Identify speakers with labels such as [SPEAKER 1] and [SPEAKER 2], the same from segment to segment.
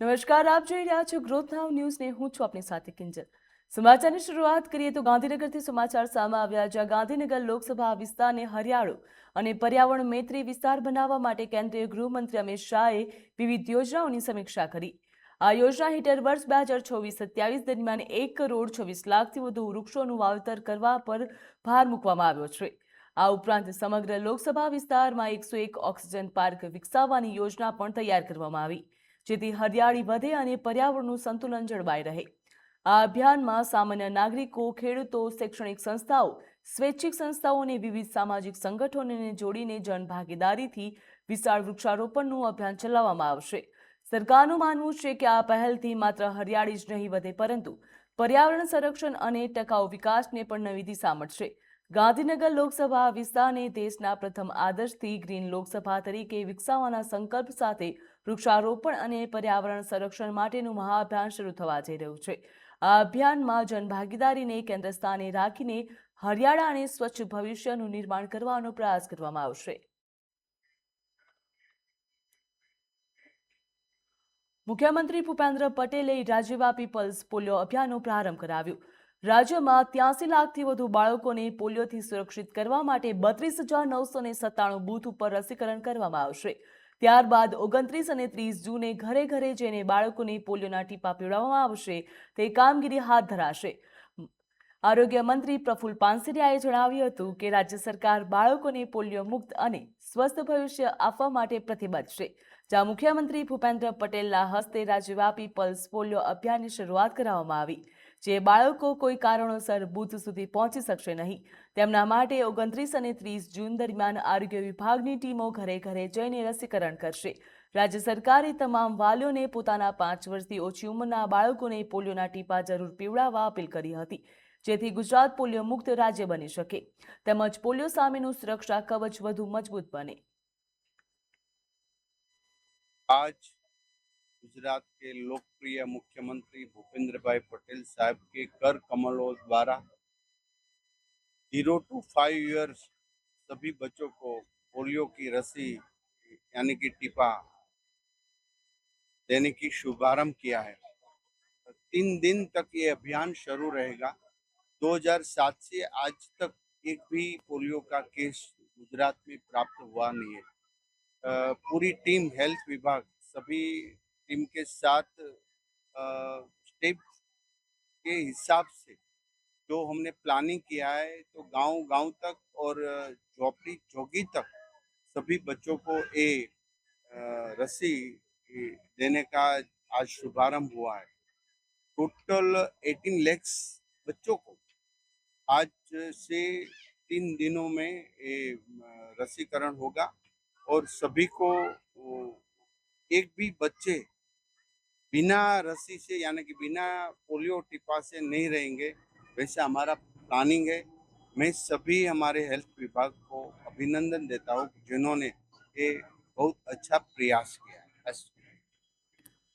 [SPEAKER 1] નમસ્કાર, આપ જોઈ રહ્યા છો ગ્રોથ નાવ ન્યૂઝને. હું છું આપની સાથે કિંજલ. સમાચારની શરૂઆત કરીએ તો ગાંધીનગરથી સમાચાર સામે આવ્યા, જ્યાં ગાંધીનગર લોકસભા વિસ્તારને હરિયાળો અને પર્યાવરણ મૈત્રી વિસ્તાર બનાવવા માટે કેન્દ્રીય ગૃહમંત્રી અમિત શાહે વિવિધ યોજનાઓની સમીક્ષા કરી. આ યોજના હેઠળ વર્ષ 2024-27 દરમિયાન 1,26,00,000થી વધુ વૃક્ષોનું વાવેતર કરવા પર ભાર મૂકવામાં આવ્યો છે. આ ઉપરાંત સમગ્ર લોકસભા વિસ્તારમાં 101 ઓક્સિજન પાર્ક વિકસાવવાની યોજના પણ તૈયાર કરવામાં આવી, જેથી હરિયાળી વધે અને પર્યાવરણનું સંતુલન જળવાઈ રહે. આ અભિયાનમાં સામાન્ય નાગરિકો, ખેડૂતો, શૈક્ષણિક સંસ્થાઓ, સ્વૈચ્છિક સંસ્થાઓ અને વિવિધ સામાજિક સંગઠનોને જોડીને જનભાગીદારીથી વિશાળ વૃક્ષારોપણનું અભિયાન ચલાવવામાં આવશે. સરકારનું માનવું છે કે આ પહેલથી માત્ર હરિયાળી જ નહીં વધે, પરંતુ પર્યાવરણ સંરક્ષણ અને ટકાઉ વિકાસને પણ નવી દિશા મળશે. ગાંધીનગર લોકસભા વિસ્તારને દેશના પ્રથમ આદર્શથી ગ્રીન લોકસભા તરીકે વિકસાવવાના સંકલ્પ સાથે વૃક્ષારોપણ અને પર્યાવરણ સંરક્ષણ માટેનું મહાઅભિયાન શરૂ થવા જઈ રહ્યું છે. આ અભિયાનમાં જનભાગીદારીને કેન્દ્ર સ્થાને રાખીને હરિયાળા અને સ્વચ્છ ભવિષ્યનું નિર્માણ કરવાનો પ્રયાસ કરવામાં આવશે. મુખ્યમંત્રી ભૂપેન્દ્ર પટેલે રાજ્યવ્યાપી પલ્સ પોલિયો અભિયાનનો પ્રારંભ કરાવ્યો. રાજ્યમાં 83 લાખથી વધુ બાળકોને પોલિયોથી સુરક્ષિત કરવા માટે 32,997 બૂથ ઉપર રસીકરણ કરવામાં આવશે. ત્યારબાદ 29 અને 30 જૂને ઘરે ઘરે જઈને બાળકોને પોલિયોના ટીપા પીવડાવવામાં આવશે. તે કામગીરી હાથ ધરાશે. આરોગ્ય મંત્રી પ્રફુલ્લ પાનસરિયાએ જણાવ્યું હતું કે રાજ્ય સરકાર બાળકોને પોલિયો મુક્ત અને સ્વસ્થ ભવિષ્ય આપવા માટે પ્રતિબદ્ધ છે. જ્યાં મુખ્યમંત્રી ભૂપેન્દ્ર પટેલના હસ્તે રાજ્યવ્યાપી પલ્સ પોલિયો અભિયાનની શરૂઆત કરવામાં આવી. જે બાળકો કોઈ કારણોસર બૂથ સુધી પહોંચી શકશે નહીં, તેમના માટે 29 અને 30 જૂન દરમિયાન આરોગ્ય વિભાગની ટીમો ઘરે ઘરે જઈને રસીકરણ કરશે. રાજ્ય સરકારે તમામ વાલીઓને પોતાના 5 વર્ષથી ઓછી ઉંમરના બાળકોને પોલિયોના ટીપા જરૂર પીવડાવવા અપીલ કરી હતી, જેથી ગુજરાત પોલિયો મુક્ત રાજ્ય બની શકે તેમજ પોલિયો સામેનું સુરક્ષા કવચ વધુ મજબૂત બને.
[SPEAKER 2] आज गुजरात के लोकप्रिय मुख्यमंत्री भूपेंद्र भाई पटेल साहब के कर कमलों द्वारा 0 to 5 ईयर्स सभी बच्चों को पोलियो की रसी यानी कि टीपा देने की शुभारंभ किया है। 3 दिन तक ये अभियान शुरू रहेगा। 2007 से आज तक एक भी पोलियो का केस गुजरात में प्राप्त हुआ नहीं है। पूरी टीम हेल्थ विभाग सभी टीम के साथ स्टेप के हिसाब से जो हमने प्लानिंग किया है, तो गांव गांव तक और झोपड़ी झोगी तक सभी बच्चों को ये रसी देने का आज शुभारंभ हुआ है। टोटल 18 लाख बच्चों को आज से 3 दिनों में ये रसीकरण होगा और सभी को एक भी बच्चे बिना रसी से यानी कि बिना पोलियो टीपा से नहीं रहेंगे, वैसे हमारा प्लानिंग है। मैं सभी हमारे हेल्थ विभाग को अभिनंदन देता हूँ जिन्होंने ये बहुत अच्छा प्रयास किया है।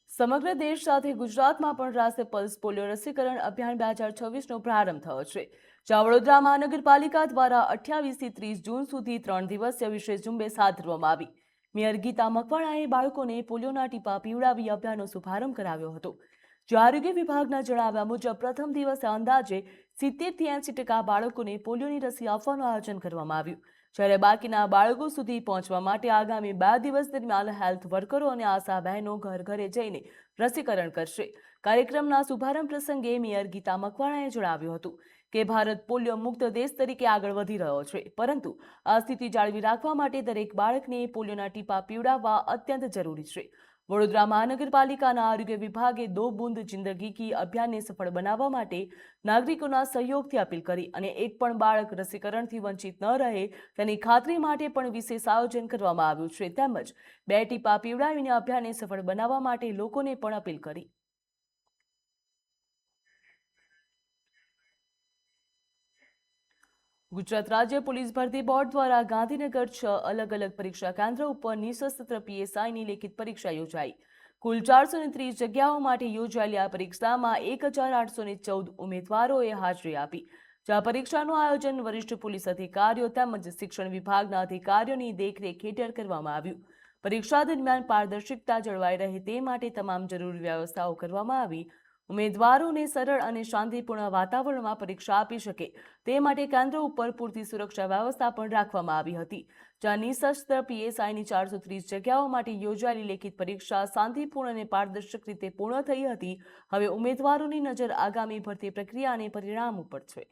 [SPEAKER 1] સમગ્ર દેશ સાથે ગુજરાતમાં પણ રાષ્ટ્રીય પલ્સ પોલિયો રસીકરણ અભિયાન 2026નો પ્રારંભ થયો છે. જ્યાં વડોદરા મહાનગરપાલિકા દ્વારા 28થી 30 જૂન સુધી 3 દિવસીય વિશેષ ઝુંબેશ હાથ ધરવામાં આવી. મેયર ગીતા મકવાણાએ બાળકોને પોલિયોના ટીપા પીવડાવી અભિયાનનો શુભારંભ કરાવ્યો હતો. જો આરોગ્ય વિભાગના જણાવ્યા મુજબ પ્રથમ દિવસે અંદાજે 70થી 80% બાળકોને પોલિયોની રસી આપવાનું આયોજન કરવામાં આવ્યું, જ્યારે બાકીના બાળકો સુધી પહોંચવા માટે આગામી 2 દિવસ દરમિયાન હેલ્થ વર્કરો અને આશા બહેનો ઘર ઘરે જઈને રસીકરણ કરશે. કાર્યક્રમના શુભારંભ પ્રસંગે મેયર ગીતા મકવાણાએ જણાવ્યું હતું કે ભારત પોલિયો મુક્ત દેશ તરીકે આગળ વધી રહ્યો છે, પરંતુ આ સ્થિતિ જાળવી રાખવા માટે દરેક બાળકને પોલિયોના ટીપા પીવડાવવા અત્યંત જરૂરી છે. વડોદરા મહાનગરપાલિકાના આરોગ્ય વિભાગે 2 બૂંદ જિંદગી કી અભિયાનને સફળ બનાવવા માટે નાગરિકોના સહયોગથી અપીલ કરી અને એક પણ બાળક રસીકરણથી વંચિત ન રહે તેની ખાતરી માટે પણ વિશેષ આયોજન કરવામાં આવ્યું છે. તેમજ 2 ટીપા પીવડાવીને અભિયાનને સફળ બનાવવા માટે લોકોને પણ અપીલ કરી. ગુજરાત રાજ્ય પોલીસ ભરતી બોર્ડ દ્વારા ગાંધીનગર 6 અલગ અલગ પરીક્ષા કેન્દ્ર ઉપર નિઃશસ્ત્ર પીએસઆઈની લેખિત પરીક્ષા યોજાઈ. કુલ 430 જગ્યાઓ માટે યોજાયેલી આ પરીક્ષામાં 1814 ઉમેદવારોએ હાજરી આપી. જ્યાં પરીક્ષાનું આયોજન વરિષ્ઠ પોલીસ અધિકારીઓ તેમજ શિક્ષણ વિભાગના અધિકારીઓની દેખરેખ હેઠળ કરવામાં આવ્યું. પરીક્ષા દરમિયાન પારદર્શિકતા જળવાઈ રહે તે માટે તમામ જરૂરી વ્યવસ્થાઓ કરવામાં આવી. ઉમેદવારોને સરળ અને શાંતિપૂર્ણ વાતાવરણમાં પરીક્ષા આપી શકે તે માટે કેન્દ્રો ઉપર પૂરતી સુરક્ષા વ્યવસ્થા પણ રાખવામાં આવી હતી. જ્યાં નિઃશસ્ત્ર PSIની 430 જગ્યાઓ માટે યોજાયેલી લેખિત પરીક્ષા શાંતિપૂર્ણ અને પારદર્શક રીતે પૂર્ણ થઈ હતી. હવે ઉમેદવારોની નજર આગામી ભરતી પ્રક્રિયા અને પરિણામ ઉપર છે.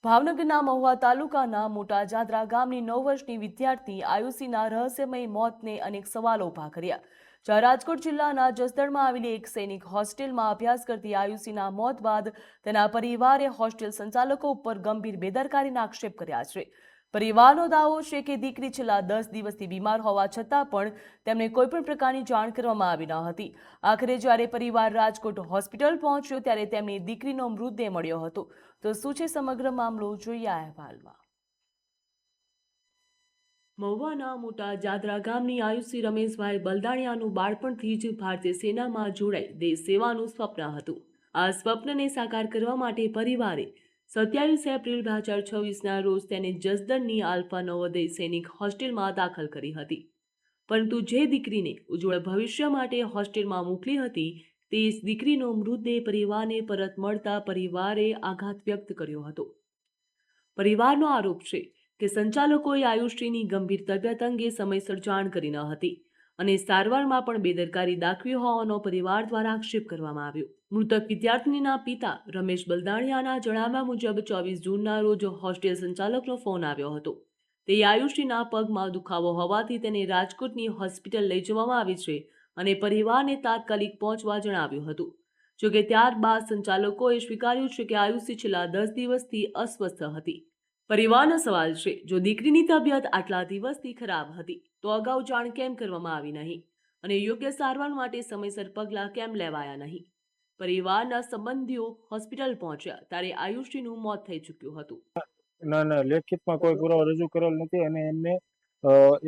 [SPEAKER 1] ભાવનગરના મહુવા તાલુકાના મોટા જાદરા ગામની 9 વર્ષની વિદ્યાર્થી આયુષીના રહસ્યમય મોતને અનેક સવાલો ઊભા કર્યા. જ્યાં રાજકોટ જિલ્લાના જસદણમાં આવેલી એક સૈનિક હોસ્ટેલમાં અભ્યાસ કરતી આયુષીના મોત બાદ તેના પરિવારે હોસ્ટેલ સંચાલકો ઉપર ગંભીર બેદરકારીના આક્ષેપ કર્યા છે. પરિવારનો દાવો છે કે દીકરી છેલ્લા 10 દિવસથી બીમાર હોવા છતાં પણ તેમને કોઈપણ પ્રકારની જાણ કરવામાં આવી ન હતી. આખરે જ્યારે પરિવાર રાજકોટ હોસ્પિટલ પહોંચ્યો ત્યારે તેમની દીકરીનો મૃતદેહ મળ્યો હતો. તો શું છે સમગ્ર મામલો, જોઈએ આ અહેવાલમાં. મહુવાના મોટા જાદરા ગામની આયુષી રમેશભાઈ બલદાણિયાનું બાળપણથી જ ભારતીય સેનામાં જોડાઈ દેશ સેવાનું સ્વપ્ન હતું. આ સ્વપ્નને સાકાર કરવા માટે પરિવારે 27 એપ્રિલ 2026ના રોજ તેને જસદણની આલ્ફા નવોદય સૈનિક હોસ્ટેલમાં દાખલ કરી હતી. પરંતુ જે દીકરીને ઉજ્જવળ ભવિષ્ય માટે હોસ્ટેલમાં મોકલી હતી તે જ દીકરીનો મૃતદેહ પરિવારને પરત મળતા પરિવારે આઘાત વ્યક્ત કર્યો હતો. પરિવારનો આરોપ છે કે સંચાલકોએ આયુષીની ગંભીર તબિયત અંગે સમયસર જાણ કરી ન હતી અને સારવારમાં પણ બેદરકારી દાખવી હોવાનો પરિવાર દ્વારા આક્ષેપ કરવામાં આવ્યો. મૃતક વિદ્યાર્થીનીના પિતા રમેશ બલદાણિયાના જણાવ્યા મુજબ 24 જૂનના રોજ હોસ્ટેલ સંચાલકનો ફોન આવ્યો હતો. તે આયુષીના પગમાં દુખાવો હોવાથી તેને રાજકોટની હોસ્પિટલ લઈ જવામાં આવી છે અને પરિવારને તાત્કાલિક પહોંચવા જણાવ્યું હતું. જોકે ત્યારબાદ સંચાલકોએ સ્વીકાર્યું છે કે આયુષી છેલ્લા 10 દિવસથી અસ્વસ્થ હતી. પરિવારનો સવાલ છે, જો દીકરીની તબિયત આટલા દિવસથી ખરાબ હતી તો અગાઉ જાણ કેમ કરવામાં આવી નહીં અને યોગ્ય સારવાર માટે સમયસર પગલાં કેમ લેવાયા નહીં. પરિવારના સંબંધીઓ હોસ્પિટલ પહોંચ્યા ત્યારે આયુષીનું મોત થઈ ચૂક્યું હતું.
[SPEAKER 3] ના, લેખિતમાં કોઈ પુરાવો રજૂ કરેલ નથી અને એમને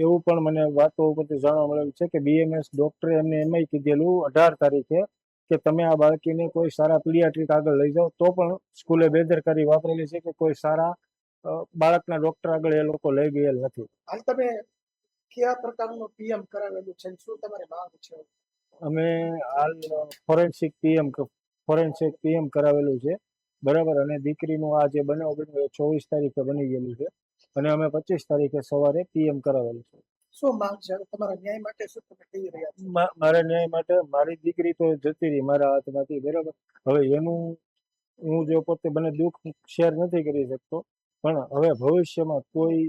[SPEAKER 3] એવું પણ મને વાતો ઉપરથી જાણવા મળેલ છે કે BMS ડોક્ટરે એમને એમય કીધેલું 18 તારીખે કે તમે આ બાળકીને કોઈ સારા પીડિયાટ્રિક આગળ લઈ જાઓ, તો પણ સ્કૂલે બેદરકારી વાપરેલી છે કે કોઈ સારા બાળકના ડોક્ટર આગળ એ લોકો લઈ ગયેલ નથી.
[SPEAKER 4] હાલ તમે કયા પ્રકારનું PM કરાવેલું છે, શું તમારી માંગ છે?
[SPEAKER 3] અમે હાલ ફોરેન્સિક PM કરાવેલું છે, બરાબર. અને દીકરીનું આ જે બનાવ બન્યો 24 તારીખે બની ગયેલું છે અને અમે 25 તારીખે સવારે PM કરાવેલું છે.
[SPEAKER 4] શું માંગ છે તમારા ન્યાય માટે? શું તમે કહી રહ્યા છો?
[SPEAKER 3] મારા ન્યાય માટે મારી દીકરી તો જતી રહી મારા હાથમાંથી, બરાબર. હવે એનું હું જો પોતે મને દુઃખ શેર નથી કરી શકતો, પણ હવે ભવિષ્યમાં કોઈ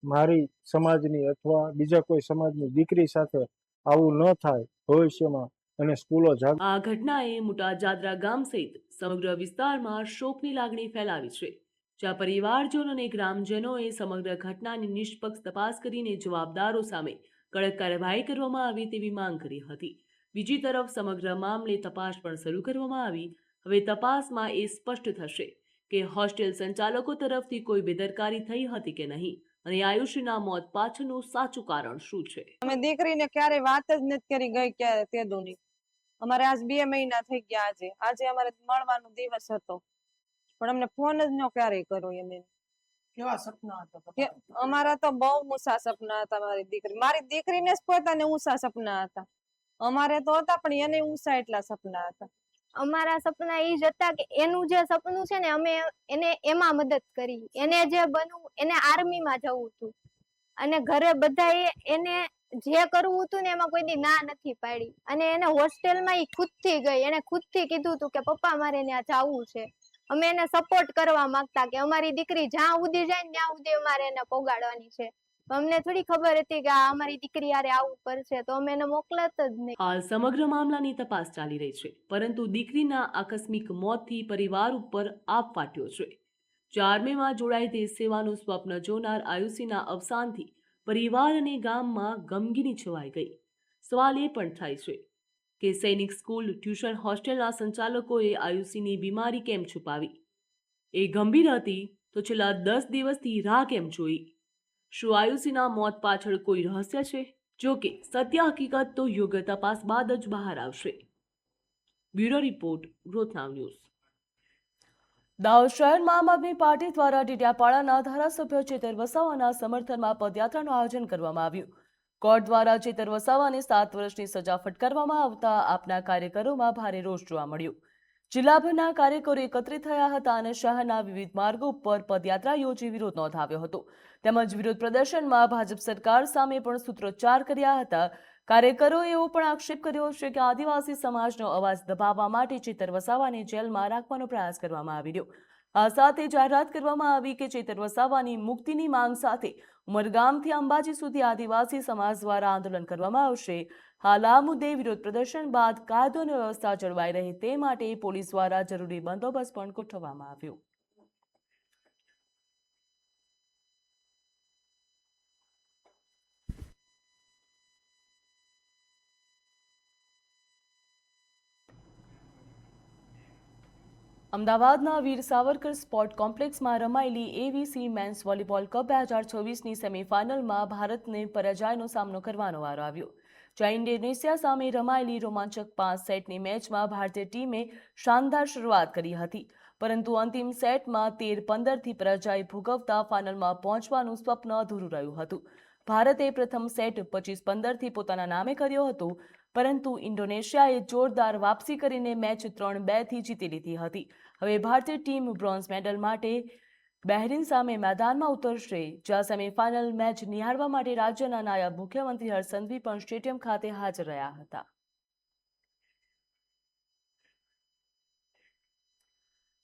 [SPEAKER 3] મારી સમાજની અથવા બીજા કોઈ સમાજની દીકરી સાથે આવું ન થાય ભવિષ્યમાં અને સ્કૂલો
[SPEAKER 1] આ ઘટનાએ મોટા જાદરા ગામ સહિત સમગ્ર વિસ્તારમાં શોકની લાગણી ફેલાવી છે. જ્યાં પરિવારજનો અને ગ્રામજનોએ સમગ્ર ઘટનાની નિષ્પક્ષ તપાસ કરીને જવાબદારો સામે કડક કાર્યવાહી કરવામાં આવે તેવી માંગ કરી હતી. બીજી તરફ સમગ્ર મામલે તપાસ પણ શરૂ કરવામાં આવી. હવે તપાસમાં એ સ્પષ્ટ થશે કે હોસ્ટેલ સંચાલકો તરફથી કોઈ બેદરકારી થઈ હતી કે નહીં અને આયુષીના મોત પાછળનું સાચું કારણ શું છે.
[SPEAKER 5] અમે દીકરીને ક્યારે વાત જ નથી કરી ગઈ ક્યારે તે દોની. અમારે આજ 2 મહિના થઈ ગયા. આજે અમારે મળવાનો દિવસ હતો પણ અમને ફોન જ ન ક્યારેય કર્યો. એમ
[SPEAKER 4] કેવા સપના હતા
[SPEAKER 5] અમારા? તો બહુ ઊંચા સપના હતા. મારી દીકરીને જ પોતાને ઊંચા સપના હતા. અમારે તો હતા પણ એને ઊંચા એટલા સપના હતા.
[SPEAKER 6] અમારા સપના એ જ હતા કે એનું જે સપનું છે ને અમે એને એમાં મદદ કરી. એને જે બનવું, એને આર્મીમાં જવું હતું અને ઘરે બધાએ એને જે કરવું હતું ને એમાં કોઈની ના નથી પાડી અને એને હોસ્ટેલમાં ઈ ખુદથી ગઈ. એને ખુદથી કીધું હતું કે પપ્પા મારે ત્યાં જવું છે. અમે એને સપોર્ટ કરવા માંગતા કે અમારી દીકરી જ્યાં સુધી જાય ને ત્યાં સુધી અમારે એને પોગાડવાની છે. અમને થોડી ખબર હતી કે આ અમારી દીકરી યારે આવું કરશે, તો અમે એને મોકલત જ નહીં.
[SPEAKER 1] હાલ સમગ્ર મામલાની તપાસ ચાલી રહી છે, પરંતુ દીકરીના આકસ્મિક મોતથી પરિવાર ઉપર આપ ફાટ્યો છે. 4 મેમાં જોડાઈ દેશ સેવાનું સ્વપ્ન જોનાર આયુષીના અવસાનથી પરિવાર અને ગામમાં ગમગીની છવાઈ ગઈ. સવાલ એ પણ થાય છે કે સૈનિક સ્કૂલ, ટ્યુશન હોસ્ટેલના સંચાલકોએ આયુષીની બીમારી કેમ છુપાવી? એ ગંભીર હતી તો છેલ્લા 10 દિવસથી રાહ કેમ જોઈ? શું આયુષીના મોત પાછળ કોઈ રહસ્ય છે? જો કે સત્ય હકીકત તો યોગ્ય તપાસ બાદ જ બહાર આવશે. બ્યુરો રિપોર્ટ, ગ્રોથ નાવ ન્યૂઝ. દાહોદ શહેરમાં આમ આદમી પાર્ટી દ્વારા ડીડિયાપાડાના ધારાસભ્ય ચેતર વસાવાના સમર્થનમાં પદયાત્રાનું આયોજન કરવામાં આવ્યું. કોર્ટ દ્વારા ચેતર વસાવાને 7 વર્ષની સજા ફટકારવામાં આવતા આપના કાર્યકરોમાં ભારે રોષ જોવા મળ્યો. જિલ્લાભરના કાર્યકરો એકત્રિત થયા હતા અને શહેરના વિવિધ માર્ગો પર પદયાત્રા યોજી વિરોધ નોંધાવ્યો હતો. તેમજ વિરોધ પ્રદર્શનમાં ભાજપ સરકાર સામે પણ સૂત્રોચ્ચાર કર્યા હતા. કાર્યકરોએ એવો પણ આક્ષેપ કર્યો છે કે આદિવાસી સમાજનો અવાજ દબાવવા માટે ચેતર વસાવાને જેલમાં રાખવાનો પ્રયાસ કરવામાં આવી રહ્યો. આ સાથે જાહેરાત કરવામાં આવી કે ચેતર વસાવાની મુક્તિની માંગ સાથે ઉમરગામથી અંબાજી સુધી આદિવાસી સમાજ દ્વારા આંદોલન કરવામાં આવશે. હાલ આ મુદ્દે વિરોધ પ્રદર્શન બાદ કાયદો અને વ્યવસ્થા જળવાઈ રહે તે માટે પોલીસ દ્વારા જરૂરી બંદોબસ્ત પણ ગોઠવવામાં આવ્યો. અમદાવાદના વીર સાવરકર સ્પોર્ટ કોમ્પ્લેક્સમાં રમાયેલી એવીસી મેન્સ વોલીબોલ કપ 2024ની સેમીફાઇનલમાં ભારતને પરાજયનો સામનો કરવાનો વારો આવ્યો. જ્યાં ઇન્ડોનેશિયા સામે રમાયેલી રોમાંચક 5 સેટની મેચમાં ભારતીય ટીમે શાનદાર શરૂઆત કરી હતી, પરંતુ અંતિમ સેટમાં 13-15થી પરાજય ભોગવતા ફાઇનલમાં પહોંચવાનું સ્વપ્ન અધૂરું રહ્યું હતું. ભારતે પ્રથમ સેટ 25-15થી પોતાના નામે કર્યો હતો, પરંતુ ઇન્ડોનેશિયાએ જોરદાર વાપસી કરીને મેચ 3-2થી જીતી લીધી હતી. હવે ભારતીય ટીમ બ્રોન્ઝ મેડલ માટે બહેરીન સામે મેદાનમાં ઉતરશે, જ્યાં સેમીફાઇનલ મેચ નિહાળવા માટે રાજ્યના નાયબ મુખ્યમંત્રી હર્ષ સંઘવી પણ સ્ટેડિયમ ખાતે હાજર રહ્યા હતા.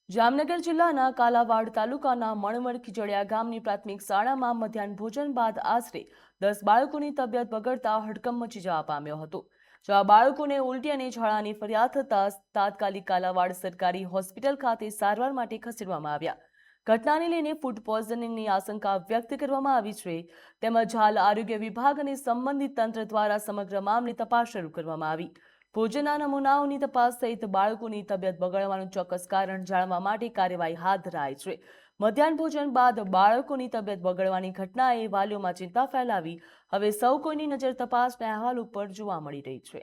[SPEAKER 1] જામનગર જિલ્લાના કાલાવાડ તાલુકાના મણવડ ખીજડીયા ગામની પ્રાથમિક શાળામાં મધ્યાહન ભોજન બાદ આશરે 10 બાળકોની તબિયત બગડતા હડકંપ મચી જવા પામ્યો હતો. જ્યાં બાળકોને ઉલટી અને ઝાડાની ફરિયાદ થતાં તાત્કાલિક કાલાવાડ સરકારી હોસ્પિટલ ખાતે સારવાર માટે ખસેડવામાં આવ્યા. ઘટનાને લઈને ફૂડ પોઈઝનિંગની આશંકા વ્યક્ત કરવામાં આવી છે. તેમજ હાલ આરોગ્ય વિભાગ અને સંબંધિત તંત્ર દ્વારા સમગ્ર મામલે તપાસ શરૂ કરવામાં આવી. ભોજનના નમૂનાઓની તપાસ સહિત બાળકોની તબિયત બગડવાનું ચોક્કસ કારણ જાણવા માટે કાર્યવાહી હાથ ધરાઈ છે. મધ્યાહન ભોજન બાદ બાળકોની તબિયત બગડવાની ઘટનાએ વાલીઓમાં ચિંતા ફેલાવી હવે સૌ કોઈની નજર તપાસના અહેવાલ ઉપર જોવા મળી રહી છે.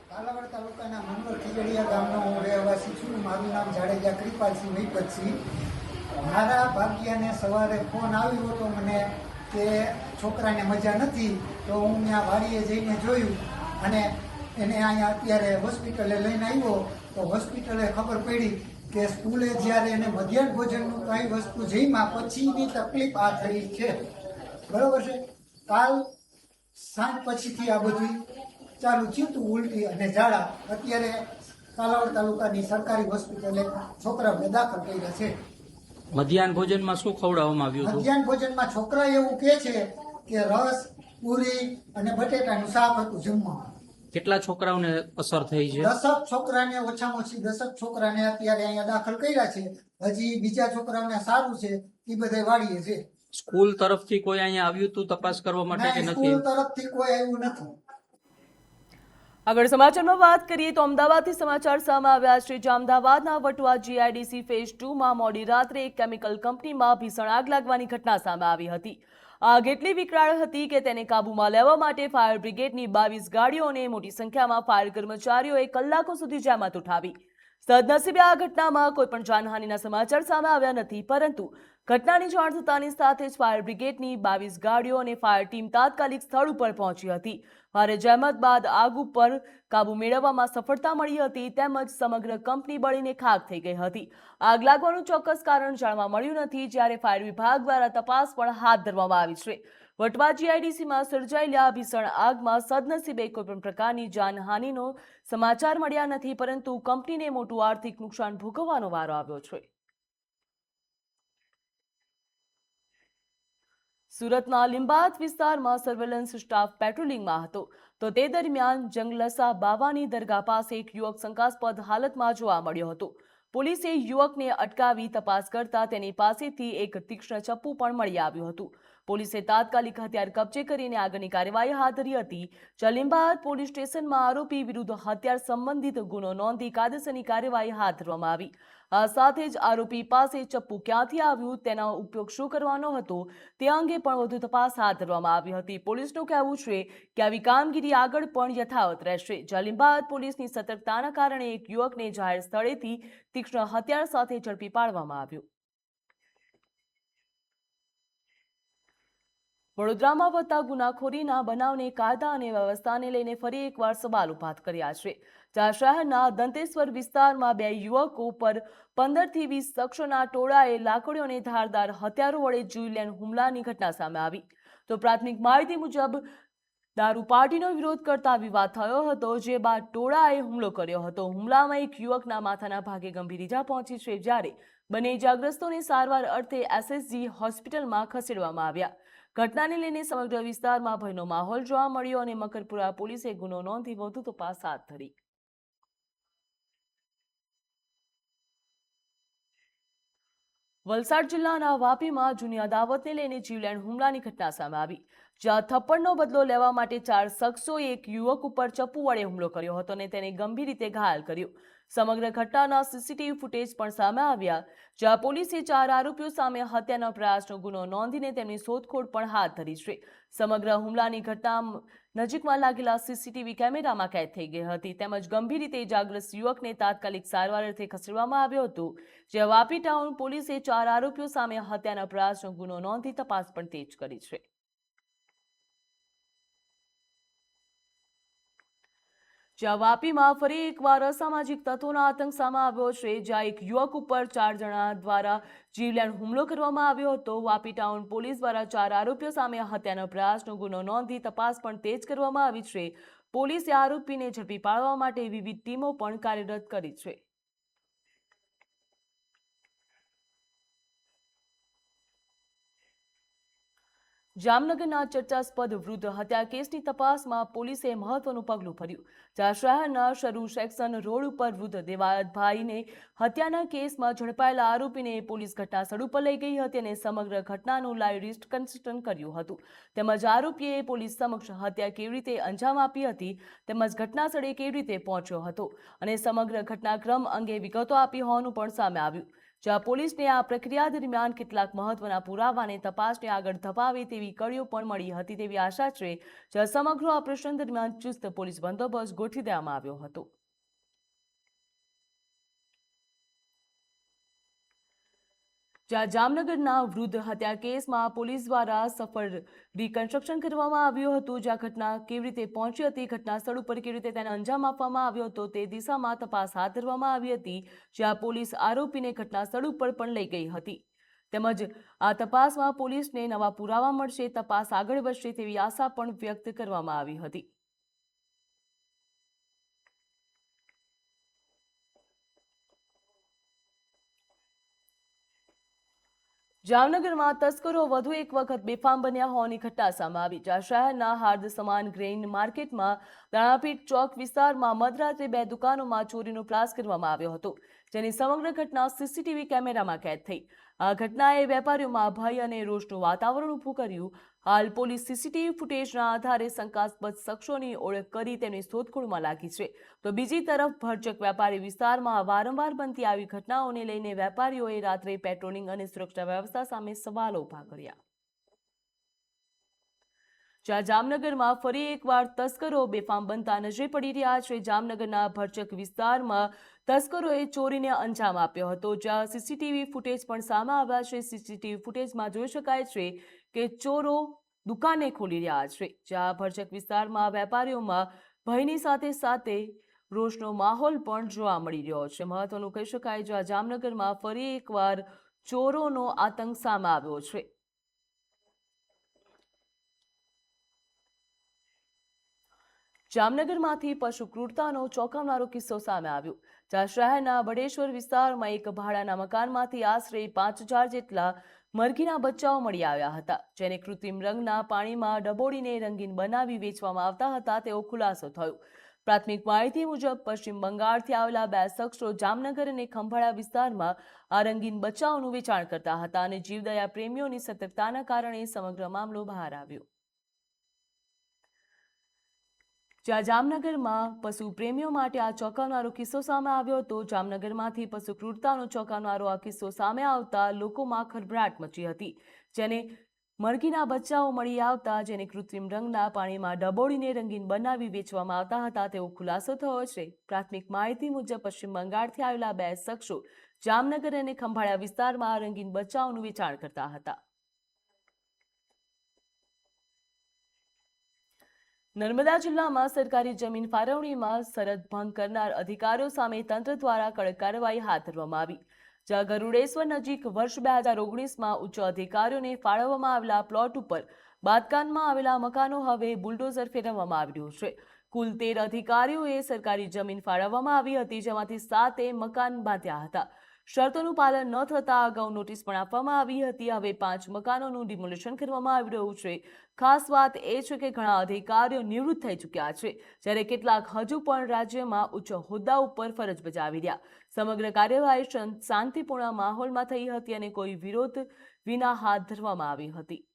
[SPEAKER 4] કાલાવાડ તાલુકાના મનવર ખીજડીયા ગામનો હું રહેવાસી છું. મારું નામ જાડેજા કૃપાલસિંહ વિપતસિંહ. મારા ભાગ્યને સવારે ફોન આવ્યો હતો મને કે છોકરાને મજા નથી, તો હું ત્યાં વાડીએ જઈને જોયું અને એને અહીંયા અત્યારે હોસ્પિટલે લઈને આવ્યો. તો હોસ્પિટલે ખબર પડી કે સ્કૂલે જ્યારે એને મધ્યાહન ભોજનનું કઈ વસ્તુ જઈમાં પછીની તકલીફ આ થઈ છે. બરોબર છે. કાલ સાંજ પછીથી આ બધું ચાલુ થયું હતું, ઉલટી અને ઝાડા. અત્યારે કાલાવાડ તાલુકાની સરકારી હોસ્પિટલે છોકરાઓને દાખલ કર્યા છે.
[SPEAKER 7] મધ્યાહન ભોજનમાં શું ખવડાવવામાં આવ્યું હતું?
[SPEAKER 4] મધ્યાહન ભોજનમાં છોકરા એવું કહે છે કે રસ, પૂરી અને બટેટાનું શાક હતું જમવામાં.
[SPEAKER 7] કેટલા છોકરાઓને અસર થઈ છે?
[SPEAKER 4] 10 છોકરાને, ઓછામાં ઓછી 10 છોકરાને અત્યારે અહીંયા દાખલ કર્યા છે. હજી બીજા છોકરાઓને સારું છે, એ બધા વાળીએ છે.
[SPEAKER 7] સ્કૂલ તરફથી કોઈ અહીંયા આવ્યું હતું તપાસ કરવા માટે કે
[SPEAKER 4] ના,
[SPEAKER 7] નથી?
[SPEAKER 4] સ્કૂલ તરફથી કોઈ આવ્યું નથી.
[SPEAKER 1] આગળ સમાચારમાં વાત કરીએ તો અમદાવાદથી સમાચાર સામે આવ્યા છે. જ્યાં અમદાવાદના વટવા GIDC ફેઝ 2માં મોડી રાત્રે એક કેમિકલ કંપનીમાં ભીષણ આગ લાગવાની ઘટના સામે આવી હતી. આગ એટલી વિકરાળ હતી કે તેને કાબૂમાં લેવા માટે ફાયર બ્રિગેડની 22 ગાડીઓ અને મોટી સંખ્યામાં ફાયર કર્મચારીઓએ કલાકો સુધી જહેમત ઉઠાવી. સદનસીબે આ ઘટનામાં કોઈ પણ જાનહાનિના સમાચાર સામે આવ્યા નથી, પરંતુ ઘટનાની જાણ થતાની સાથે જ ફાયર બ્રિગેડની 22 ગાડીઓ અને ફાયર ટીમ તાત્કાલિક સ્થળ ઉપર પહોંચી હતી. ભારે જહેમત બાદ આગ ઉપર કાબુ મેળવવામાં સફળતા મળી હતી. તેમજ સમગ્ર કંપની બળીને ખાખ થઈ ગઈ હતી. આગ લાગવાનું ચોક્કસ કારણ જાણવા મળ્યું નથી, જ્યારે ફાયર વિભાગ દ્વારા તપાસ પણ હાથ ધરવામાં આવી છે. વટવા GIDCમાં સર્જાયેલી આ ભીષણ આગમાં સદનસીબે કોઈપણ પ્રકારની જાનહાનિનો સમાચાર મળ્યા નથી, પરંતુ કંપનીને મોટું આર્થિક નુકસાન ભોગવવાનો વારો આવ્યો છે. સુરતના લીંબાયત વિસ્તારમાં સર્વેલન્સ સ્ટાફ પેટ્રોલિંગમાં હતો, તો તે દરમિયાન જંગલસા બાવાની દરગાહ પાસે એક યુવક શંકાસ્પદ હાલતમાં જોવા મળ્યો હતો. પોલીસે યુવકને અટકાવી તપાસ કરતા તેની પાસેથી એક તીક્ષ્ણ ચપ્પુ પણ મળી આવ્યું હતું. પોલીસે તાત્કાલિક હથિયાર કબજે કરીને આગળની કાર્યવાહી હાથ ધરી હતી. જ્યાં લીંબાયત પોલીસ સ્ટેશનમાં આરોપી વિરુદ્ધ હથિયાર સંબંધિત ગુનો નોંધી કાયદેસરની કાર્યવાહી હાથ ધરવામાં આવી. આ સાથે જ આરોપી પાસે ચપ્પુ ક્યાંથી આવ્યું, તેનો ઉપયોગ શું કરવાનો હતો તે અંગે પણ વધુ તપાસ હાથ ધરવામાં આવી હતી. પોલીસનું કહેવું છે કે આવી કામગીરી આગળ પણ યથાવત રહેશે. જ્યાં લીંબાયત પોલીસની સતર્કતાના કારણે એક યુવકને જાહેર સ્થળેથી તીક્ષ્ણ હથિયાર સાથે ઝડપી પાડવામાં આવ્યો. વડોદરામાં વધતા ગુનાખોરીના બનાવને કાયદા અને વ્યવસ્થાને લઈને ફરી એકવાર સવાલ ઉભા કર્યા છે. જ્યાં શહેરના દંતેશ્વર વિસ્તારમાં 2 યુવકો પર 15 થી 20 શખ્સોના ટોળાએ લાકડીઓ અને ધારદાર હથિયારો વડે જીવલેણ હુમલાની ઘટના સામે આવી. તો પ્રાથમિક માહિતી મુજબ દારૂ પાર્ટીનો વિરોધ કરતા વિવાદ થયો હતો, જે બાદ ટોળાએ હુમલો કર્યો હતો. હુમલામાં એક યુવકના માથાના ભાગે ગંભીર ઈજા પહોંચી છે, જ્યારે બંને ઈજાગ્રસ્તોને સારવાર અર્થે SSG હોસ્પિટલમાં ખસેડવામાં આવ્યા. ઘટનાને લઈને સમગ્ર વિસ્તારમાં ભયનો માહોલ જોવા મળ્યો અને મકરપુરા પોલીસે ગુનો નોંધી વધુ તપાસ હાથ ધરી. વલસાડ જિલ્લાના વાપીમાં જૂની અદાવતને લઈને જીવલેણ હુમલાની ઘટના સામે આવી. જ્યાં થપ્પડનો બદલો લેવા માટે 4 શખ્સોએ એક યુવક ઉપર ચપ્પુ વડે હુમલો કર્યો હતો અને તેને ગંભીર રીતે ઘાયલ કર્યો. સમગ્ર ઘટનાના CCTV ફૂટેજ પણ સામે આવ્યા. જ્યાં પોલીસે 4 આરોપીઓ સામે હત્યાના પ્રયાસનો ગુનો નોંધીને તેમની શોધખોળ પણ હાથ ધરી છે. સમગ્ર હુમલાની ઘટના નજીકમાં લાગેલા CCTV કેમેરામાં કેદ થઈ ગઈ હતી. તેમજ ગંભીર રીતે ઇજાગ્રસ્ત યુવકને તાત્કાલિક સારવાર અર્થે ખસેડવામાં આવ્યો હતો. જ્યાં વાપી ટાઉન પોલીસે 4 આરોપીઓ સામે હત્યાના પ્રયાસનો ગુનો નોંધી તપાસ પણ તેજ કરી છે. જ્યાં વાપીમાં ફરી એકવાર અસામાજિક તત્વોનો આતંક સામે આવ્યો છે. જ્યાં એક યુવક ઉપર 4 જણા દ્વારા જીવલેણ હુમલો કરવામાં આવ્યો હતો. વાપી ટાઉન પોલીસ દ્વારા 4 આરોપીઓ સામે હત્યાના પ્રયાસનો ગુનો નોંધી તપાસ પણ તેજ કરવામાં આવી છે. પોલીસે આરોપીને ઝડપી પાડવા માટે વિવિધ ટીમો પણ કાર્યરત કરી છે. જામનગરના ચર્ચાસ્પદ વૃદ્ધ હત્યા કેસની તપાસમાં પોલીસે મહત્વનું પગલું ભર્યું. જ્યાં શહેરના શરૂ સેક્શન રોડ ઉપર વૃદ્ધ દેવાયતભાઈને હત્યાના કેસમાં ઝડપાયેલા આરોપીને પોલીસ ઘટના સ્થળ ઉપર લઈ ગઈ હતી અને સમગ્ર ઘટનાનું લાઈવ રિકન્સ્ટ્રક્શન કર્યું હતું. તેમજ આરોપીએ પોલીસ સમક્ષ હત્યા કેવી રીતે અંજામ આપી હતી, તેમજ ઘટના સ્થળે કેવી રીતે પહોંચ્યો હતો અને સમગ્ર ઘટનાક્રમ અંગે વિગતો આપી હોવાનું પણ સામે આવ્યું. જ્યાં પોલીસને આ પ્રક્રિયા દરમિયાન કેટલાક મહત્વના પુરાવાને તપાસને આગળ ધપાવે તેવી કડીઓ પણ મળી હતી તેવી આશા છે. જ્યાં સમગ્ર ઓપરેશન દરમિયાન ચુસ્ત પોલીસ બંદોબસ્ત ગોઠવી દેવામાં આવ્યો હતો. જ્યાં જામનગરના વૃદ્ધ હત્યા કેસમાં પોલીસ દ્વારા સફળ રિકન્સ્ટ્રક્શન કરવામાં આવ્યું હતું. જ્યાં ઘટના કેવી રીતે પહોંચી હતી, ઘટના સ્થળ ઉપર કેવી રીતે તેને અંજામ આપવામાં આવ્યો હતો તે દિશામાં તપાસ હાથ ધરવામાં આવી હતી. જ્યાં પોલીસ આરોપીને ઘટના સ્થળ ઉપર પણ લઈ ગઈ હતી. તેમજ આ તપાસમાં પોલીસને નવા પુરાવા મળશે, તપાસ આગળ વધશે તેવી આશા પણ વ્યક્ત કરવામાં આવી હતી. જામનગરમાં તસ્કરો વધુ એક વખત બેફામ બન્યા હોવાની ઘટના સામે આવી. જ્યાં શહેરના હાર્દ સમાન ગ્રેઇન માર્કેટમાં દાણાપીઠ ચોક વિસ્તારમાં મધરાત્રે 2 દુકાનોમાં ચોરીનો પ્રયાસ કરવામાં આવ્યો હતો, જેની સમગ્ર ઘટના CCTV કેમેરામાં કેદ થઈ. આ ઘટનાએ વેપારીઓમાં ભય અને રોષનું વાતાવરણ ઊભું કર્યું. હાલ પોલીસ CCTV ફૂટેજના આધારે શંકાસ્પદ શખ્સોની ઓળખ કરી તેમની શોધખોળમાં લાગી છે. તો બીજી તરફ ભરચક વેપારી વિસ્તારમાં વારંવાર બનતી આવી ઘટનાઓને લઈને વેપારીઓએ રાત્રે પેટ્રોલિંગ અને સુરક્ષા વ્યવસ્થા સામે સવાલો ઉભા કર્યા. જ્યાં જામનગરમાં ફરી એકવાર તસ્કરો બેફામ બનતા નજરે પડી રહ્યા છે. જામનગરના ભરચક વિસ્તારમાં તસ્કરોએ ચોરીને અંજામ આપ્યો હતો. જ્યાં CCTV ફૂટેજ પણ સામે આવ્યા છે. CCTV ફૂટેજમાં જોઈ શકાય છે કે ચોરો દુકાને ખોલી રહ્યા છે. જ્યાં ભરચક વિસ્તારમાં વેપારીઓમાં ભયની સાથે સાથે રોષનો માહોલ પણ જોવા મળી રહ્યો છે. મહત્વનું કહી શકાય, જ્યાં જામનગરમાં ફરી એકવાર ચોરોનો આતંક સામે આવ્યો છે. જામનગરમાંથી પશુ ક્રૂરતાનો ચોંકાવનારો કિસ્સો સામે આવ્યો. જ્યાં શહેરના બડેશ્વર વિસ્તારમાં એક ભાડાના મકાનમાંથી આશરે 5000 જેટલા મરઘીના બચ્ચાઓ મળી આવ્યા હતા, જેને કૃત્રિમ રંગના પાણીમાં ડબોડીને રંગીન બનાવી વેચવામાં આવતા હતા તેવો ખુલાસો થયો. પ્રાથમિક માહિતી મુજબ પશ્ચિમ બંગાળથી આવેલા 2 શખ્સો જામનગર અને ખંભાળા વિસ્તારમાં આ રંગીન બચ્ચાઓનું વેચાણ કરતા હતા અને જીવદયા પ્રેમીઓની સતર્કતાના કારણે સમગ્ર મામલો બહાર આવ્યો. જ્યાં જામનગરમાં પશુ પ્રેમીઓ માટે આ ચોંકાવનારો કિસ્સો સામે આવ્યો હતો. જામનગરમાંથી પશુ ક્રૂરતાનો ચોંકાવનારો આ કિસ્સો સામે આવતા લોકોમાં ખળભળાટ મચી હતી, જેને મરઘીના બચ્ચાઓ મળી આવતા જેને કૃત્રિમ રંગના પાણીમાં ડબોળીને રંગીન બનાવી વેચવામાં આવતા હતા તેવો ખુલાસો થયો છે. પ્રાથમિક માહિતી મુજબ પશ્ચિમ બંગાળથી આવેલા 2 શખ્સો જામનગર અને ખંભાળિયા વિસ્તારમાં આ રંગીન બચ્ચાઓનું વેચાણ કરતા હતા. નર્મદા જિલ્લામાં સરકારી જમીન ફાળવણીમાં સરહદ ભંગ કરનાર અધિકારીઓ સામે તંત્ર દ્વારા કડક કાર્યવાહી હાથ ધરવામાં આવી. જ્યાં ગરુડેશ્વર નજીક વર્ષ 2019માં ઉચ્ચ અધિકારીઓને ફાળવવામાં આવેલા પ્લોટ ઉપર બાંધકામમાં આવેલા મકાનો હવે બુલડોઝર ફેરવવામાં આવી રહ્યું છે. કુલ 13 અધિકારીઓએ સરકારી જમીન ફાળવવામાં આવી હતી, જેમાંથી 7એ મકાન બાંધ્યા હતા. શરતોનું પાલન ન થતા અગાઉ નોટિસ પણ આપવામાં આવી હતી. હવે 5 મકાનોનું ડિમોલિશન કરવામાં આવી રહ્યું છે. ખાસ વાત એ છે કે ઘણા અધિકારીઓ નિવૃત્ત થઈ ચૂક્યા છે, જ્યારે કેટલાક હજુ પણ રાજ્યમાં ઉચ્ચ હોદ્દા ઉપર ફરજ બજાવી રહ્યા. સમગ્ર કાર્યવાહી શાંતિપૂર્ણ માહોલમાં થઈ હતી અને કોઈ વિરોધ વિના હાથ ધરવામાં આવી હતી.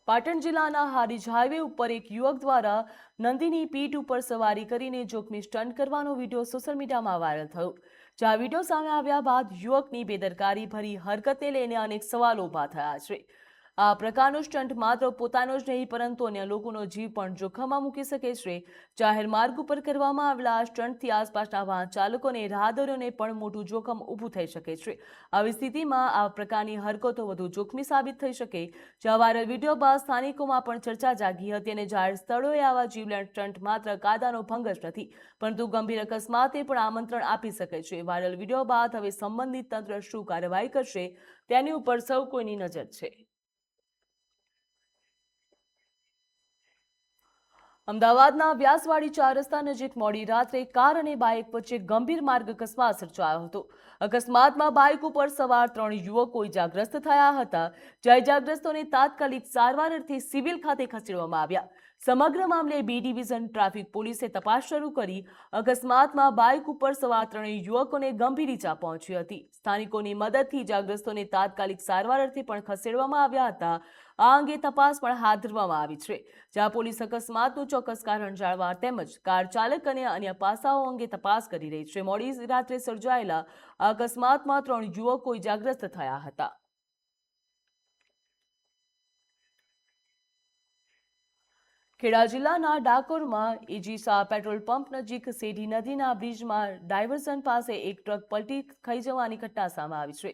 [SPEAKER 1] પાટણ જિલ્લાના હારીજ હાઈવે ઉપર એક યુવક દ્વારા નંદીની પીઠ ઉપર સવારી કરીને જોખમી સ્ટન્ટ કરવાનો વિડીયો સોશિયલ મીડિયામાં વાયરલ થયો. જ્યાં વિડીયો સામે આવ્યા બાદ યુવકની બેદરકારી ભરી હરકતને લઈને અનેક સવાલો ઊભા થયા છે. આ પ્રકારનો સ્ટન્ટ માત્ર પોતાનો જ નહીં પરંતુ અન્ય લોકોનો જીવ પણ જોખમમાં મૂકી શકે છે. જાહેર માર્ગ ઉપર કરવામાં આવેલા આ સ્ટન્ટથી આસપાસના વાહન ચાલકો અને રાહદારીઓને પણ મોટું જોખમ ઊભું થઈ શકે છે. આવી સ્થિતિમાં આ પ્રકારની હરકતો વધુ જોખમી સાબિત થઈ શકે. જ્યાં વાયરલ વિડીયો બાદ સ્થાનિકોમાં પણ ચર્ચા જાગી હતી અને જાહેર સ્થળોએ આવા જીવલેણ સ્ટન્ટ માત્ર કાયદાનો ભંગ જ નથી પરંતુ ગંભીર અકસ્માતે પણ આમંત્રણ આપી શકે છે. વાયરલ વિડીયો બાદ હવે સંબંધિત તંત્ર શું કાર્યવાહી કરશે તેની ઉપર સૌ કોઈની નજર છે. અમદાવાદના વ્યાસવાડી 4 રસ્તા નજીક મોડી રાત્રે કાર અને બાઇક વચ્ચે ગંભીર માર્ગ અકસ્માત સર્જાયો હતો. અકસ્માતમાં બાઇક ઉપર સવાર 3 યુવકો ઇજાગ્રસ્ત થયા હતા, જ્યાં ઇજાગ્રસ્તોને તાત્કાલિક સારવાર અર્થે સિવિલ ખાતે ખસેડવામાં આવ્યા. સમગ્ર મામલે બી ડિવિઝન ટ્રાફિક પોલીસે તપાસ શરૂ કરી. અકસ્માતમાં બાઇક ઉપર સવાર 3 યુવકોને ગંભીર ઈજા પહોંચી હતી. સ્થાનિકોની મદદથી ઇજાગ્રસ્તોને તાત્કાલિક સારવાર અર્થે પણ ખસેડવામાં આવ્યા હતા. આ અંગે તપાસ પણ હાથ ધરવામાં આવી છે, જ્યાં પોલીસ અકસ્માતનું ચોક્કસ કારણ જાણવા તેમજ કાર ચાલક અને અન્ય પાસાઓ અંગે તપાસ કરી રહી છે. મોડી રાત્રે સર્જાયેલા આ અકસ્માતમાં 3 યુવકો ઇજાગ્રસ્ત થયા હતા. ખેડા જિલ્લાના ડાકોરમાં એજીસા પેટ્રોલ પંપ નજીક સેઢી નદીના બ્રિજમાં ડાયવર્ઝન પાસે એક ટ્રક પલટી ખાઈ જવાની ઘટના સામે આવી છે.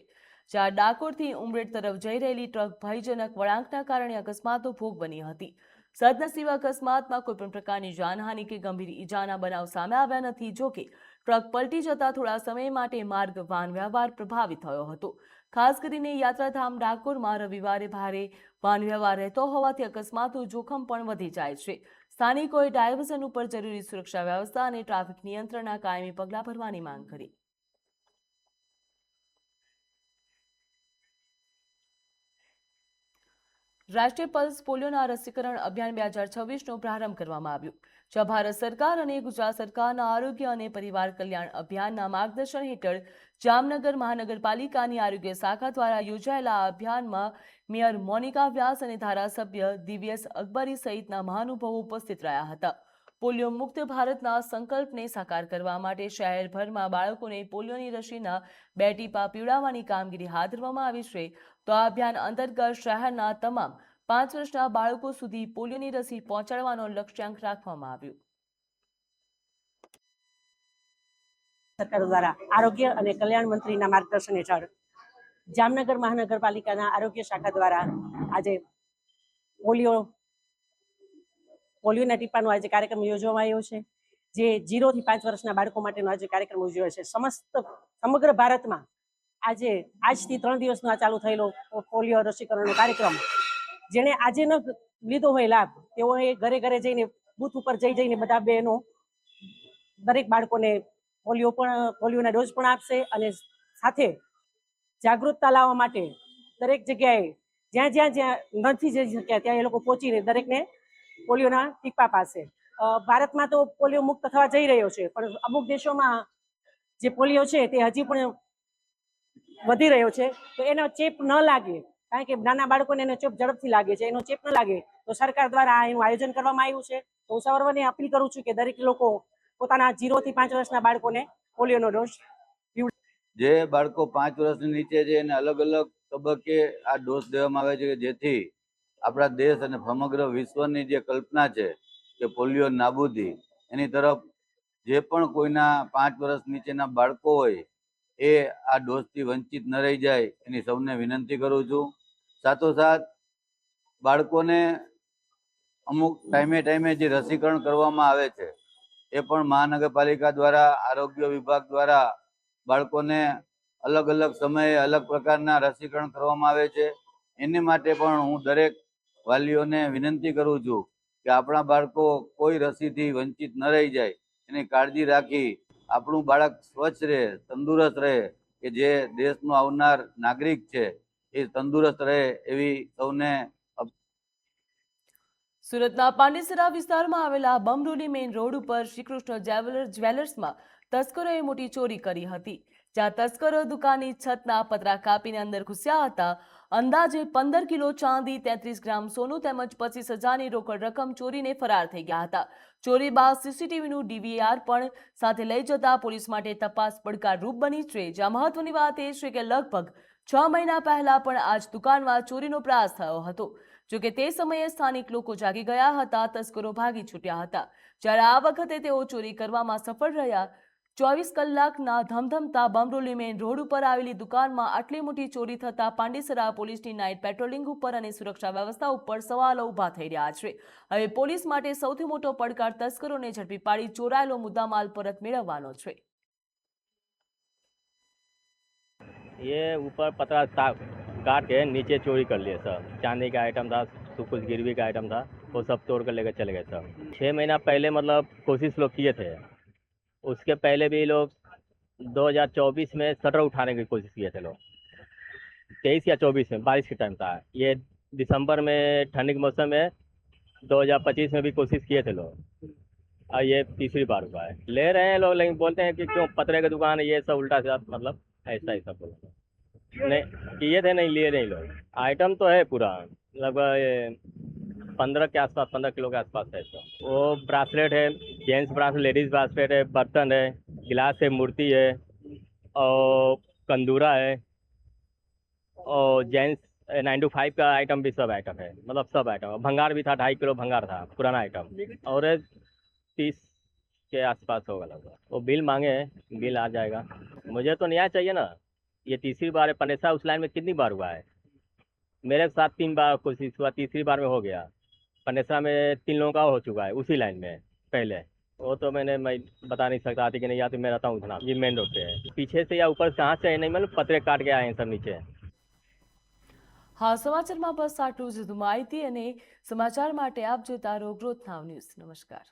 [SPEAKER 1] જ્યાં ડાકોરથી ઉમરેઠ તરફ જઈ રહેલી ટ્રક ભયજનક વળાંકના કારણે અકસ્માતનો ભોગ બની હતી. સદનસીબે અકસ્માતમાં કોઈપણ પ્રકારની જાનહાનિ કે ગંભીર ઈજાના બનાવ સામે આવ્યા નથી. જોકે ટ્રક પલટી જતા થોડા સમય માટે માર્ગ વાહન વ્યવહાર પ્રભાવિત થયો હતો. ખાસ કરીને યાત્રાધામ ડાકોરમાં રવિવારે ભારે વાહન વ્યવહાર રહેતો હોવાથી અકસ્માતનું જોખમ પણ વધી જાય છે. સ્થાનિકોએ ડાયવર્ઝન ઉપર જરૂરી સુરક્ષા વ્યવસ્થા અને ટ્રાફિક નિયંત્રણના કાયમી પગલાં ભરવાની માંગ કરી. રાષ્ટ્રીય પલ્સ પોલિયોના રસીકરણ અભિયાન 2026નો પ્રારંભ કરવામાં આવ્યો. જ્યાં ભારત સરકાર અને ગુજરાત સરકારના આરોગ્ય અને પરિવાર કલ્યાણ અભિયાનના માર્ગદર્શન હેઠળ જામનગર મહાનગરપાલિકાની આરોગ્ય શાખા દ્વારા યોજાયેલા આ અભિયાનમાં મેયર મોનિકા વ્યાસ અને ધારાસભ્ય દિવ્યેશ અકબરી સહિતના મહાનુભાવો ઉપસ્થિત રહ્યા હતા. પોલિયો મુક્ત ભારતના સંકલ્પને સાકાર કરવા માટે શહેરભરમાં બાળકોને પોલિયોની રસીના 2 ટીપા પીવડાવવાની કામગીરી હાથ ધરવામાં આવી છે. તો આ અભિયાન અંતર્ગત શહેરના તમામ 5 વર્ષના બાળકો સુધી પોલિયોની રસી પહોંચાડવાનો લક્ષ્યાંક રાખવામાં આવ્યો.
[SPEAKER 8] સરકાર દ્વારા આરોગ્ય અને કલ્યાણ મંત્રીના માર્ગદર્શન હેઠળ જામનગર મહાનગરપાલિકાના આરોગ્ય શાખા દ્વારા આજે પોલિયોના ટીપાનો આજે કાર્યક્રમ યોજવામાં આવ્યો છે. જે 0 થી 5 વર્ષના બાળકો માટેનો આજે કાર્યક્રમ યોજાયો છે. સમગ્ર ભારતમાં આજથી 3 દિવસનો આ ચાલુ થયેલો પોલિયો રસીકરણનો કાર્યક્રમ જેને આજે ન લીધો હોય લાભ, તેઓએ ઘરે ઘરે જઈને બૂથ ઉપર જઈને બધા બહેનો દરેક બાળકોને પોલિયોના ડોઝ પણ આપશે અને સાથે જાગૃતતા લાવવા માટે દરેક જગ્યાએ જ્યાં નથી જઈ શક્યા ત્યાં એ લોકો પહોંચીને દરેકને પોલિયોના ટીપા પાસે. ભારતમાં તો પોલિયો મુક્ત થવા જઈ રહ્યો છે, પણ અમુક દેશોમાં જે પોલિયો છે તે હજી પણ વધી રહ્યો છે. તો એનો ચેપ ન લાગે, કારણ કે નાના બાળકોને એનો ચેપ ઝડપથી લાગે છે, એનો ચેપ ન લાગે તો સરકાર દ્વારા એનું આયોજન કરવામાં આવ્યું છે. તો હું સૌને અપીલ કરું છું કે દરેક લોકો પોતાના 0 થી 5 વર્ષના બાળકોને પોલિયોનો ડોઝ.
[SPEAKER 9] જે બાળકો 5 વર્ષની નીચે છે એને અલગ અલગ તબક્કે આ ડોઝ દેવામાં આવે છે, કે જેથી આપણા દેશ અને સમગ્ર વિશ્વની જે કલ્પના છે કે પોલિયો નાબૂદી, એની તરફ જે પણ કોઈના 5 વર્ષ નીચેના બાળકો હોય એ આ ડોઝથી વંચિત ન રહી જાય એની સૌને વિનંતી કરું છું. સાથોસાથ બાળકોને અમુક ટાઈમે જે રસીકરણ કરવામાં આવે છે એ પણ મહાનગરપાલિકા દ્વારા, આરોગ્ય વિભાગ દ્વારા બાળકોને અલગ અલગ સમયે અલગ પ્રકારના રસીકરણ કરવામાં આવે છે. એની માટે પણ હું દરેક વાલીઓને વિનંતી કરું છું કે આપણા બાળકો કોઈ રસીથી વંચિત ન રહી જાય એની કાળજી રાખી આપણું બાળક સ્વચ્છ રહે, તંદુરસ્ત રહે, કે જે દેશનો આવનાર નાગરિક છે એ તંદુરસ્ત રહે એવી સૌને.
[SPEAKER 1] સુરતના પાંડેસરા વિસ્તારમાં આવેલા બમરોલી મેઇન રોડ ઉપર શ્રીકૃષ્ણ જ્વેલર્સમાં તસ્કરોએ મોટી ચોરી કરી હતી, જ્યાં તસ્કરો દુકાનની છતના પતરા કાપીને અંદર ઘૂસ્યા હતા. અંદાજે 15 કિલો ચાંદી, 33 ગ્રામ સોનું તેમજ 25,000ની રોકડ રકમ ચોરીને ફરાર થઈ ગયા હતા. ચોરી બાદ સીસીટીવીનું ડીવીઆર પણ સાથે લઈ જતા પોલીસ માટે તપાસ પડકારરૂપ બની છે. જ્યાં મહત્વની વાત એ છે કે લગભગ 6 મહિના પહેલા પણ આ જ દુકાનમાં ચોરીનો પ્રયાસ થયો હતો. જોકે તે સમયે સ્થાનિક લોકો જાગી ગયા હતા, તસ્કરો ભાગી છૂટ્યા હતા. જ્યારે આ વખતે તેઓ ચોરી કરવામાં સફળ રહ્યા. 24 કલાકના ધમધમતા બમરોલી મેઇન રોડ ઉપર આવેલી દુકાનમાં આટલી મોટી ચોરી થતા પાંડેસરા પોલીસની નાઇટ પેટ્રોલિંગ ઉપર અને સુરક્ષા વ્યવસ્થા ઉપર સવાલો ઊભા થઈ રહ્યા છે. હવે પોલીસ માટે સૌથી મોટો પડકાર તસ્કરોને ઝડપી પાડી ચોરાયેલો મુદ્દામાલ પરત મેળવવાનો છે.
[SPEAKER 10] ये ऊपर पतरा काट के नीचे चोरी कर लिए सर. चांदी का आइटम था, कुछ गिरवी का आइटम था, वो सब तोड़ कर लेकर चले गए सर. 6 महीना पहले मतलब कोशिश लोग किए थे. उसके पहले भी लोग 2024 में शटर उठाने की कोशिश किए थे लोग. 23 या 24 में बारिश के टाइम था. ये दिसंबर में ठंडी के मौसम में 2025 में भी कोशिश किए थे लोग. और ये तीसरी बार हुआ है. ले रहे हैं लोग, लेकिन बोलते हैं कि क्यों पतरे की दुकान है, ये सब उल्टा सीधा मतलब ऐसा ही सब बोलते हैं. नहीं किए थे, नहीं लिए नहीं लोग. आइटम तो है पूरा लगभग 15 के आसपास, 15 किलो के आसपास है. तो वो ब्रासलेट है, जेंट्स ब्रासलेट, लेडीज ब्रासलेट है, बर्तन है, गिलास है, मूर्ति है और कंदूरा है और जेंट्स 9 to 5 का आइटम भी सब आइटम है, मतलब सब आइटम. भंगार भी था, 2.5 किलो भंगार था, पुराना आइटम. और 30 के आसपास होगा लगभग. वो बिल मांगे हैं, बिल आ जाएगा. मुझे तो न्याय चाहिए ना. ये तीसरी बार है. पंडेसरा उस लाइन में कितनी बार हुआ है? मेरे साथ 3 बार कोशिश हुआ, तीसरी बार में हो गया. पंडेसरा में 3 लोगों का हो चुका है उसी लाइन में पहले. वो तो मैं बता नहीं सकता थी कि नहीं, या तो मैं रहता हूँ उतना, ये मेन रोड पे है. पीछे से या ऊपर से कहाँ से है नहीं, मतलब पतरे काट के आए हैं सब नीचे.
[SPEAKER 1] હા, સમાચારમાં બસ આટલું જ. વધુ માહિતી અને સમાચાર માટે આપ જોતા રહો ગ્રોથ નાવ ન્યૂઝ. નમસ્કાર.